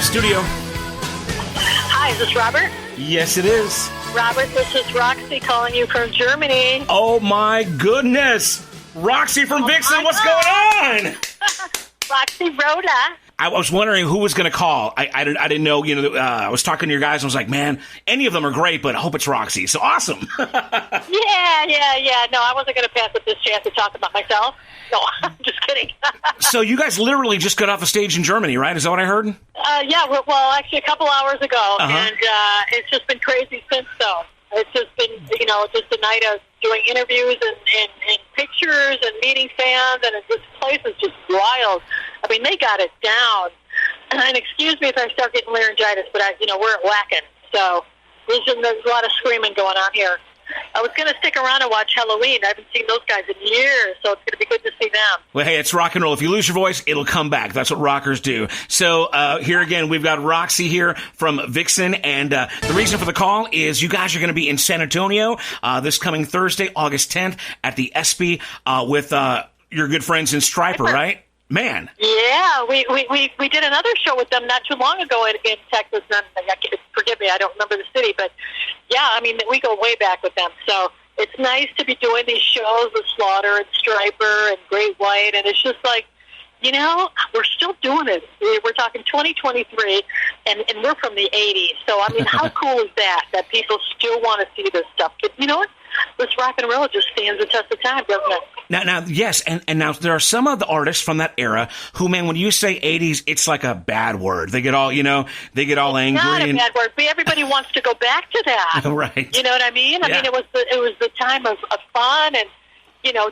Studio. Hi, is this Robert? Yes, it is. Robert, this is Roxy calling you from Germany. Oh, my goodness. Roxy from VIXEN, what's going on? Roxy Rhoda. I was wondering who was going to call. I didn't know, I was talking to your guys and I was like, man, any of them are great, but I hope it's Roxy. So awesome. Yeah. No, I wasn't going to pass up this chance to talk about myself. No, I'm just kidding. So you guys literally just got off a stage in Germany, right? Is that what I heard? Yeah, well, actually a couple hours ago. Uh-huh. And it's just been crazy since, though. It's just been, just a night of doing interviews and pictures and meeting fans, and this place is just wild. I mean, they got it down. And excuse me if I start getting laryngitis, but we're at Wacken, so there's a lot of screaming going on here. I was going to stick around and watch Halloween. I haven't seen those guys in years, so it's going to be good to see them. Well, hey, it's rock and roll. If you lose your voice, it'll come back. That's what rockers do. So here again, we've got Roxy here from VIXEN, and the reason for the call is you guys are going to be in San Antonio this coming Thursday, August 10th, at the Espee with your good friends in Striper, right? Man. Yeah, we did another show with them not too long ago in Texas. Forgive me, I don't remember the city, but yeah, I mean, we go way back with them. So it's nice to be doing these shows with Slaughter and Striper and Great White, and it's just like, we're still doing it. We're talking 2023, and we're from the 80s. So, I mean, how cool is that people still want to see this stuff? But you know what? This rock and roll just stands the test of time, doesn't it? Now, yes, and now there are some of the artists from that era who, man, when you say 80s, it's like a bad word. They get all, they get all angry. Not a bad word, but everybody wants to go back to that. Right. You know what I mean? I mean, it was the time of fun, and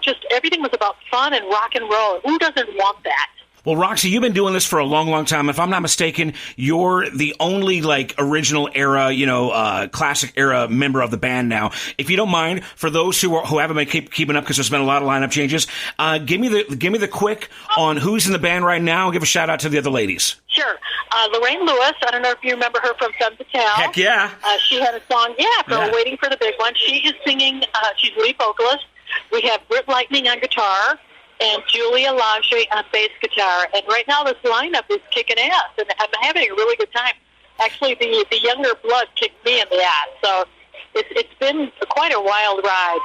just everything was about fun and rock and roll. Who doesn't want that? Well, Roxy, you've been doing this for a long, long time. If I'm not mistaken, you're the only original era, classic era member of the band now. If you don't mind, for those who haven't been keeping up because there's been a lot of lineup changes, give me the quick on who's in the band right now. Give a shout out to the other ladies. Sure. Lorraine Lewis, I don't know if you remember her from Femmes Fatales. Heck yeah. She had a song, Waiting for the Big One. She is singing, she's lead vocalist. We have Britt Lightning on guitar and Julia Lage on bass guitar. And right now this lineup is kicking ass, and I'm having a really good time. Actually, the younger blood kicked me in the ass, so it's been quite a wild ride.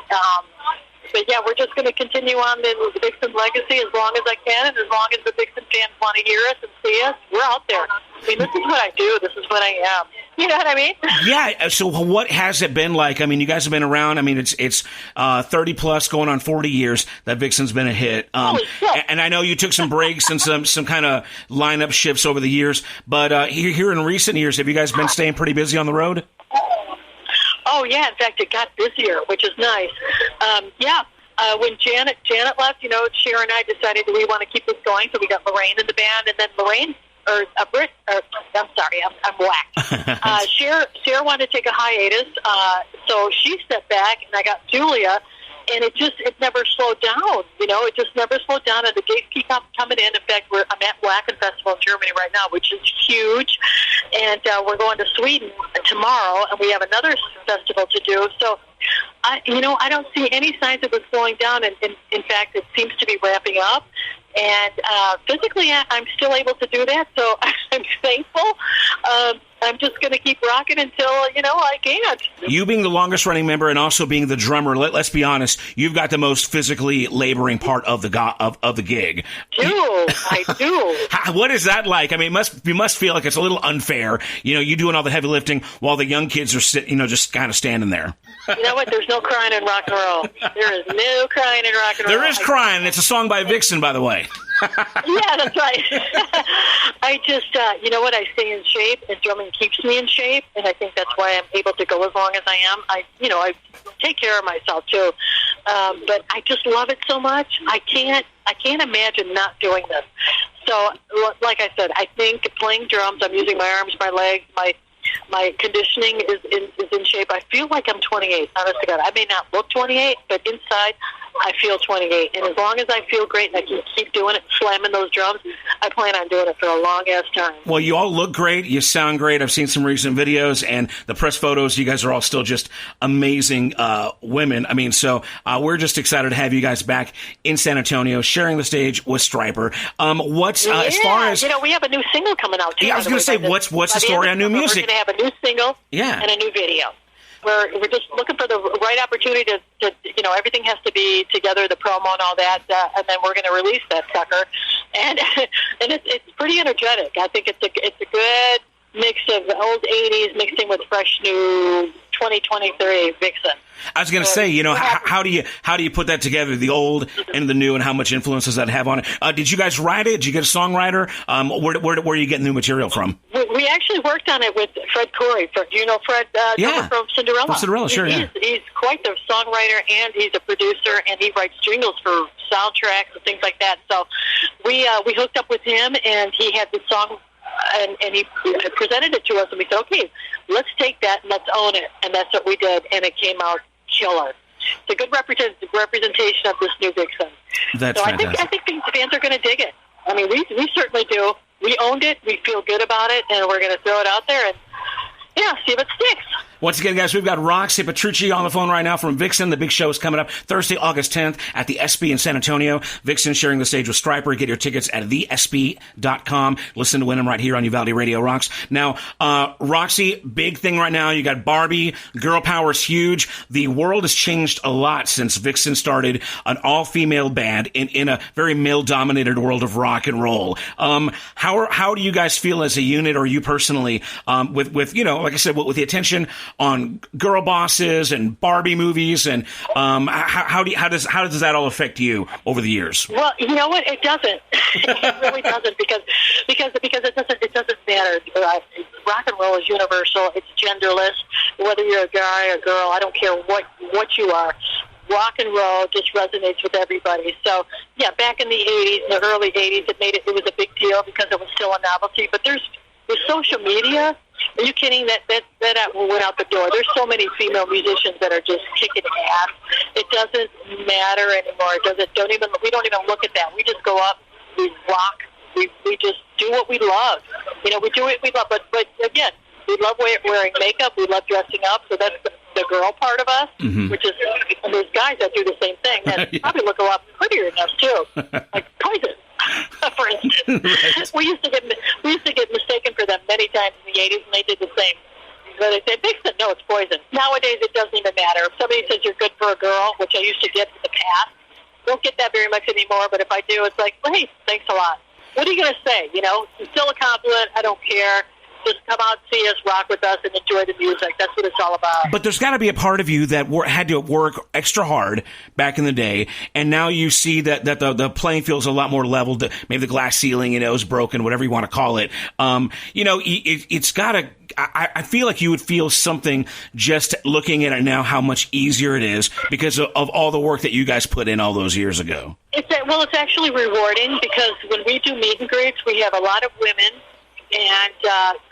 But yeah, we're just going to continue on the VIXEN legacy as long as I can, and as long as the VIXEN fans want to hear us and see us, we're out there. I mean, this is what I do. This is what I am. You know what I mean? Yeah. So what has it been like? I mean, you guys have been around. I mean, it's 30 plus going on 40 years that VIXEN's been a hit. And I know you took some breaks and some kind of lineup shifts over the years. But here in recent years, have you guys been staying pretty busy on the road? Oh, yeah. In fact, it got busier, which is nice. When Janet left, Cher and I decided that we want to keep this going, so we got Lorraine in the band, and then I'm whacked. Cher wanted to take a hiatus, so she stepped back, and I got Julia, and it never slowed down. It just never slowed down, and the gigs keep coming in. In fact, I'm at Wacken Festival in Germany right now, which is huge, and we're going to Sweden tomorrow, and we have another festival to do. So, I don't see any signs of it slowing down, and in fact, it seems to be ramping up. And physically, I'm still able to do that, so I'm thankful. I'm just going to keep rocking until, I can't. You being the longest running member and also being the drummer, let's be honest, you've got the most physically laboring part of the gig. I do. What is that like? I mean, you must feel like it's a little unfair. You doing all the heavy lifting while the young kids are just kind of standing there. You know what? There's no crying in rock and roll. There is no crying in rock and roll. There is crying. It's a song by VIXEN, by the way. Yeah, that's right. I just, I stay in shape, and drumming keeps me in shape, and I think that's why I'm able to go as long as I am. I take care of myself too, but I just love it so much. I can't imagine not doing this. So, like I said, I think playing drums, I'm using my arms, my legs, my conditioning is in shape. I feel like I'm 28, honest to God. I may not look 28, but inside I feel 28. And as long as I feel great and I can keep doing it, slamming those drums, I plan on doing it for a long-ass time. Well, you all look great. You sound great. I've seen some recent videos and the press photos. You guys are all still just amazing women. I mean, so we're just excited to have you guys back in San Antonio, sharing the stage with Stryper. As far as... we have a new single coming out, too. Yeah, I was going to say, what's the story on new music? We're going to have a new single and a new video. We're just looking for the right opportunity to everything has to be together, the promo and all that, and then we're going to release that sucker. And it's pretty energetic. I think it's a good mix of old 80s mixing with fresh new 2023 VIXEN. I was going to say, how do you put that together, the old and the new, and how much influence does that have on it? Did you guys write it? Did you get a songwriter? Where are you getting new material from? We actually worked on it with Fred Corey. You know Fred from Cinderella? From Cinderella, sure, He's quite the songwriter, and he's a producer, and he writes jingles for soundtracks and things like that. So we hooked up with him, and he had the song, and he presented it to us, and we said, okay, let's take that and let's own it. And that's what we did, and it came out killer. It's a good representation of this new VIXEN. That's fantastic. I think the fans are going to dig it. I mean, we certainly do. We owned it. We feel good about it, and we're going to throw it out there and, see if it sticks. Once again, guys, we've got Roxy Petrucci on the phone right now from VIXEN. The big show is coming up Thursday, August 10th at the Espee in San Antonio. VIXEN sharing the stage with Stryper. Get your tickets at theespee.com. Listen to win them right here on Uvalde Radio Rocks. Now, Roxy, big thing right now. You got Barbie. Girl power is huge. The world has changed a lot since VIXEN started an all-female band in a very male-dominated world of rock and roll. How do you guys feel as a unit, or you personally, with like I said, with the attention on girl bosses and Barbie movies, and how does that all affect you over the years? Well, you know what? It doesn't. It really doesn't because it doesn't matter. Rock and roll is universal. It's genderless. Whether you're a guy or girl, I don't care what you are. Rock and roll just resonates with everybody. So, yeah, back in the 80s, the early 80s, it was a big deal because it was still a novelty. But with social media, are you kidding? That went out the door. There's so many female musicians that are just kicking ass. It doesn't matter anymore. We don't even look at that. We just go up, we rock, we just do what we love. We do what we love. But again, we love wearing makeup. We love dressing up. So that's the girl part of us, which is, and there's guys that do the same thing that probably look a lot prettier than us too, like Poison. For instance, right. we used to get mistaken for them many times in the 80s, and they did the same. So they say, VIXEN, no, it's Poison. Nowadays, it doesn't even matter. If somebody says you're good for a girl, which I used to get in the past, don't get that very much anymore. But if I do, it's like, well, hey, thanks a lot. What are you going to say? It's still a compliment. I don't care. Just come out, see us, rock with us, and enjoy the music. That's what it's all about. But there's got to be a part of you that had to work extra hard back in the day, and now you see that the playing field is a lot more leveled. Maybe the glass ceiling, is broken, whatever you want to call it. It's got to. I feel like you would feel something just looking at it now, how much easier it is because of all the work that you guys put in all those years ago. It's actually rewarding because when we do meet and greets, we have a lot of women and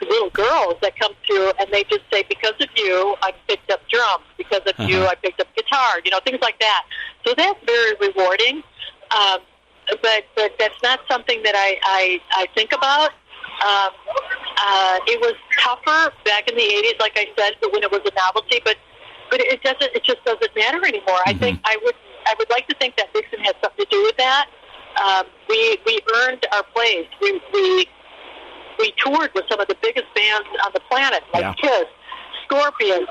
little girls that come through, and they just say, because of you, I picked up drums. Because of you, I picked up guitar, things like that. So that's very rewarding. But that's not something that I think about. It was tougher back in the 80s, like I said, but when it was a novelty. But it just doesn't matter anymore. I think I would like to think that VIXEN has something to do with that. We earned our place. We toured with some of the biggest bands on the planet, like Kiss, Scorpions,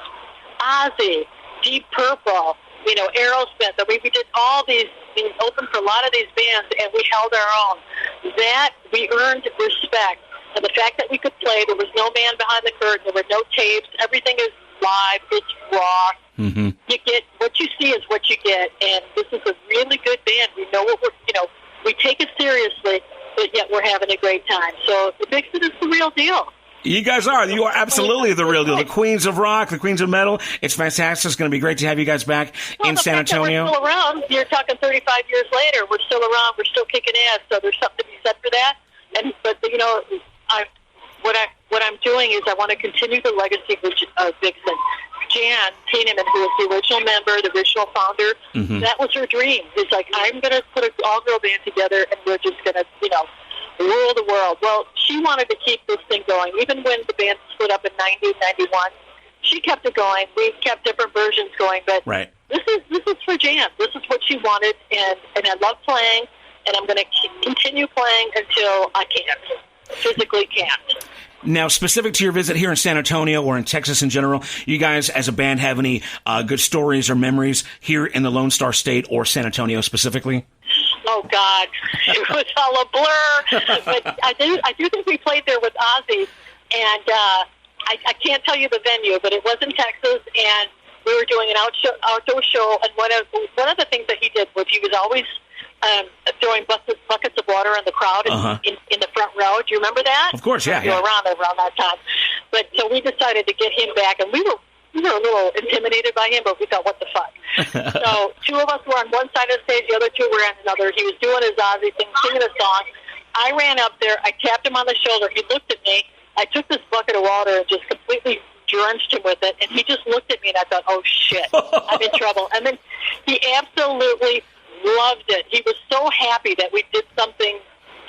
Ozzy, Deep Purple, Aerosmith. I mean, we did all these opened for a lot of these bands, and we held our own. That we earned respect. And the fact that we could play, there was no man behind the curtain, there were no tapes, everything is live, it's raw. You get, what you see is what you get, and this is a really good band. We know what we take it seriously, but yet we're having a great time. So the VIXEN is the real deal. You guys are. You are absolutely the real deal. The queens of rock, the queens of metal. It's fantastic. It's going to be great to have you guys back in San Antonio. We're still around. You're talking 35 years later. We're still around. We're still kicking ass. So there's something to be said for that. But what I'm doing is I want to continue the legacy of VIXEN. Jan Tiedemann, who was the original member, the original founder, that was her dream. It's like, I'm going to put an all-girl band together, and we're just going to, rule the world. Well, she wanted to keep this thing going. Even when the band split up in 90, 91, she kept it going. We kept different versions going, but this is for Jan. This is what she wanted, and I love playing, and I'm going to continue playing until I can't, physically can't. Now, specific to your visit here in San Antonio or in Texas in general, you guys as a band have any good stories or memories here in the Lone Star State or San Antonio specifically? Oh, God. It was all a blur. But I do think we played there with Ozzy, and I can't tell you the venue, but it was in Texas, and we were doing an outdoor show, and one of the things that he did was he was always throwing buckets of water on the crowd in the front row. Do you remember that? Of course, yeah. You were around that time. But so we decided to get him back, and we were a little intimidated by him, but we thought, what the fuck? So two of us were on one side of the stage, the other two were on another. He was doing his Ozzy thing, singing a song. I ran up there. I tapped him on the shoulder. He looked at me. I took this bucket of water and just completely drenched him with it, and he just looked at me, and I thought, oh, shit, I'm in trouble. And then he absolutely loved it. He was so happy that we did something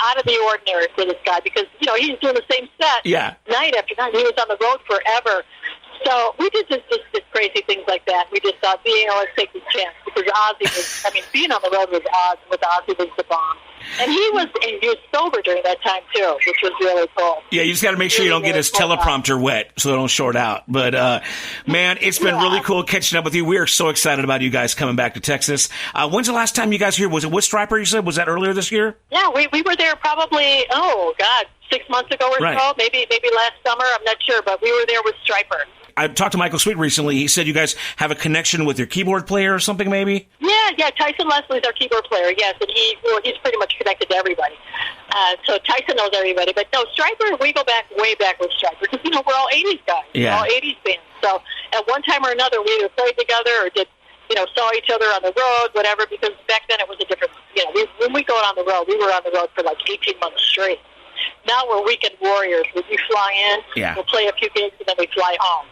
out of the ordinary for this guy because, he's doing the same set night after night. He was on the road forever. So we just did crazy things like that. We just thought, let's take this chance because Ozzy was, being on the road with Ozzy was the bomb. And he was sober during that time, too, which was really cool. Yeah, you just got to make sure you don't get his teleprompter wet so they don't short out. But, man, it's been really cool catching up with you. We are so excited about you guys coming back to Texas. When's the last time you guys were here? Was it with Stryper, you said? Was that earlier this year? Yeah, we were there probably, 6 months ago or so. Maybe last summer. I'm not sure, but we were there with Stryper. I talked to Michael Sweet recently. He said you guys have a connection with your keyboard player or something, maybe? Yeah. Tyson Leslie's our keyboard player, yes, and he's pretty much connected to everybody. So Tyson knows everybody. But no, Stryper, we go way back with Stryper because, we're all 80s guys. Yeah. We're all 80s bands. So at one time or another, we either played together or did, saw each other on the road, whatever, because back then it was a different, when we go on the road, we were on the road for like 18 months straight. Now we're weekend warriors. We fly in, we'll play a few gigs, and then we fly home.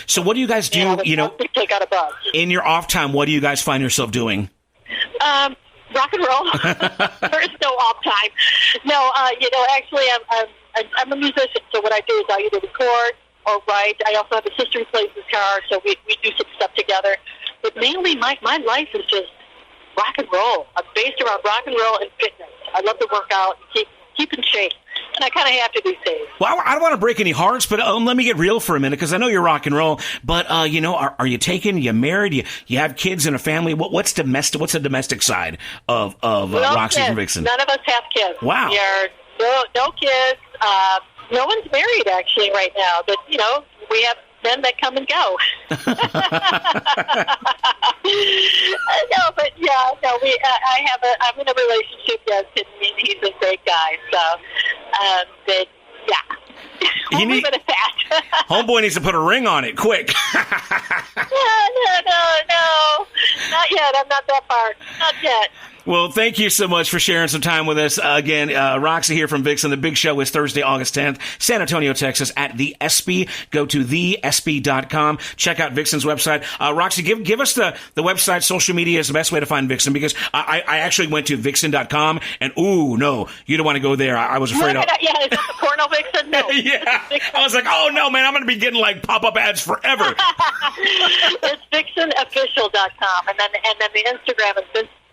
So what do you guys do, take out a bus. In your off time, what do you guys find yourself doing? Rock and roll. There is no off time. No, actually I'm a musician, so what I do is I either record or write. I also have a sister who plays guitar, so we do some stuff together. But mainly my life is just rock and roll. I'm based around rock and roll and fitness. I love to work out and keep in shape. And I kind of have to these days. Well, I don't want to break any hearts, but let me get real for a minute because I know you're rock and roll. But are you taken? You married? You have kids and a family? What's domestic? What's the domestic side of Roxy from VIXEN? None of us have kids. Wow. We are no kids. No one's married actually right now, but we have men that come and go. I'm in a relationship, yes, and he's a great guy. So, but yeah. We'll leave it at that. Homeboy needs to put a ring on it, quick. No. Not yet. I'm not that far. Not yet. Well, thank you so much for sharing some time with us. Again, Roxy here from VIXEN. The big show is Thursday, August 10th, San Antonio, Texas, at the Espee. Go to theespee.com. Check out VIXEN's website. Roxy, give us the website. Social media is the best way to find VIXEN because I actually went to VIXEN.com and, no, you don't want to go there. I was afraid of... Yeah, is that the porno VIXEN? No. Yeah. I was like, oh, no, man, I'm going to be getting, pop-up ads forever. It's VIXENofficial.com, and then the Instagram is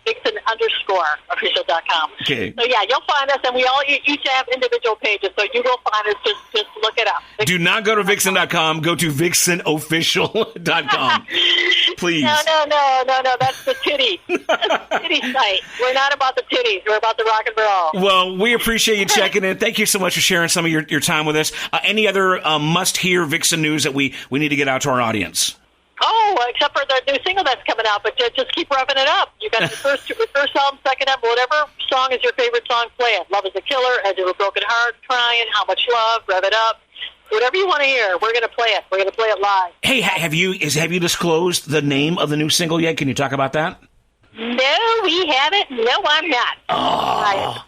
VIXEN_official.com. Okay. So yeah, you'll find us, and we all each have individual pages, so you will find us. Just look it up. Do not go to VIXEN.com. Go to VIXENofficial.com. Please. No. That's the titty. Titty site. We're not about the titties. We're about the rock and roll. Well, we appreciate you checking in. Thank you so much for sharing some of your time with us. Any other must-hear VIXEN news that we need to get out to our audience? Oh, except for the new single that's coming out, but just keep revving it up. You got the first album, second album, whatever song is your favorite song, play it. Love is a Killer, Edge of a Broken Heart, Crying, How Much Love, Rev It Up. Whatever you want to hear, we're going to play it. We're going to play it live. Hey, have you disclosed the name of the new single yet? Can you talk about that? No, we haven't. No, I'm not. Oh,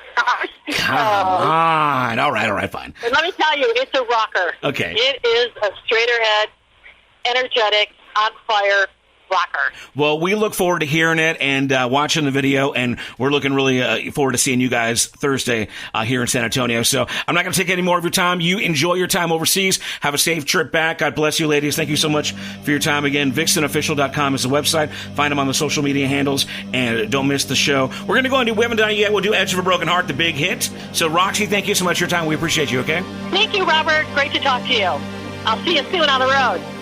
come on. All right, fine. But let me tell you, it's a rocker. Okay. It is a straight-ahead, energetic, on fire rocker. Well, we look forward to hearing it and watching the video, and we're looking really forward to seeing you guys Thursday here in San Antonio. So I'm not going to take any more of your time. You enjoy your time overseas. Have a safe trip back. God bless you, ladies. Thank you so much for your time. Again, VIXENofficial.com is the website. Find them on the social media handles, and don't miss the show. We're going to go and do, we haven't done it yet, we'll do Edge of a Broken Heart, the big hit. So, Roxy, thank you so much for your time. We appreciate you, okay? Thank you, Robert. Great to talk to you. I'll see you soon on the road.